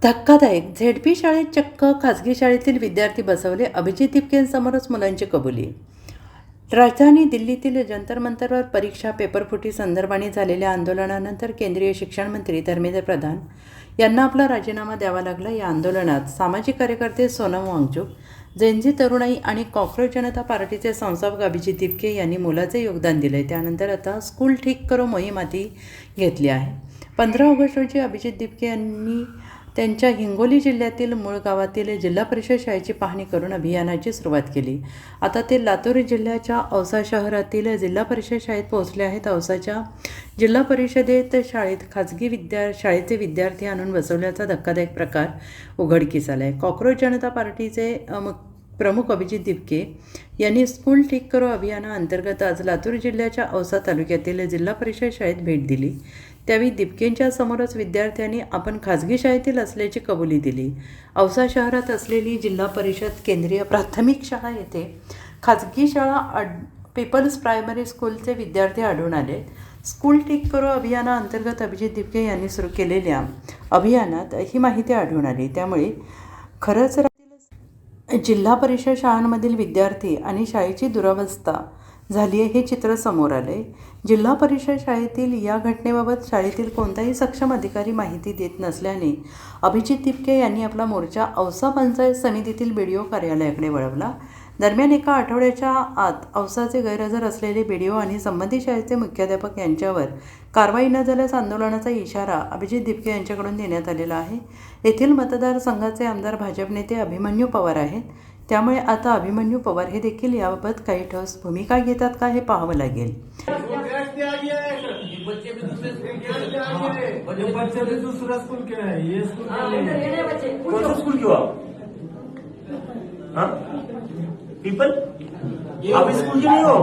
धक्कादायक झेडपी शाळेत चक्क खासगी शाळेतील विद्यार्थी बसवले. अभिजित दिपकेंसमोरच मुलांची कबुली. राजधानी दिल्लीतील जंतर मंतरवर परीक्षा पेपरफुटी संदर्भाने झालेल्या आंदोलनानंतर केंद्रीय शिक्षण मंत्री धर्मेंद्र प्रधान यांना आपला राजीनामा द्यावा लागला. या आंदोलनात सामाजिक कार्यकर्ते सोनम वांगचुक, जेनझी तरुणाई आणि कॉक्रोच जनता पार्टीचे संस्थापक अभिजित दिपके यांनी मोलाचे योगदान दिले. त्यानंतर आता स्कूल ठीक करो मोहीम हाती घेतली आहे. 15 ऑगस्ट रोजी अभिजित दिपके यांनी त्यांच्या हिंगोली जिल्ह्यातील मूळ गावातील जिल्हा परिषद शाळेची पाहणी करून अभियानाची सुरुवात केली. आता ते लातूर जिल्ह्याच्या औसा शहरातील जिल्हा परिषद शाळेत पोहोचले आहेत. औसाच्या जिल्हा परिषदेत शाळेत खाजगी शाळेचे विद्यार्थी आणून बसवल्याचा धक्कादायक प्रकार उघडकीस आला आहे. कॉक्रोच जनता पार्टीचे प्रमुख अभिजित दिपके यांनी स्कूल ठीक करो अभियानाअंतर्गत आज लातूर जिल्ह्याच्या औसा तालुक्यातील जिल्हा परिषद शाळेत भेट दिली. त्यावेळी दिपकेंच्या समोरच विद्यार्थ्यांनी आपण खाजगी शाळेतील असल्याची कबुली दिली. औसा शहरात असलेली जिल्हा परिषद केंद्रीय प्राथमिक शाळा येथे खाजगी शाळा पीपल्स प्रायमरी स्कूलचे विद्यार्थी आढळून आले. स्कूल ठीक करो अभियानाअंतर्गत अभिजित दिपके यांनी सुरू केलेल्या अभियानात ही माहिती आढळून आली. त्यामुळे खरंच जिल्हा परिषद शाळांमधील विद्यार्थी आणि शाळेची दुरावस्था झाली आहे हे चित्र समोर आले. जिल्हा परिषद शाळेतील या घटनेबाबत शाळेतील कोणताही सक्षम अधिकारी माहिती देत नसल्याने अभिजित दिपके यांनी आपला मोर्चा औसा पंचायत समितीतील BDO कार्यालयाकडे वळवला. दरम्यान एका आठवड्याच्या आत औसाचे गैरहजर असलेले BDO आणि संबंधित शाळेचे मुख्याध्यापक यांच्यावर कारवाई न झाल्यास आंदोलनाचा इशारा अभिजित दिपके यांच्याकडून देण्यात आलेला आहे. येथील मतदारसंघाचे आमदार भाजप नेते अभिमन्यू पवार आहेत. त्यामुळे आता अभिमन्यू पवार हे देखील याबाबत काही ठोस भूमिका घेतात का हे पाहावं लागेल. पीपल आप स्कूल के नहीं हो?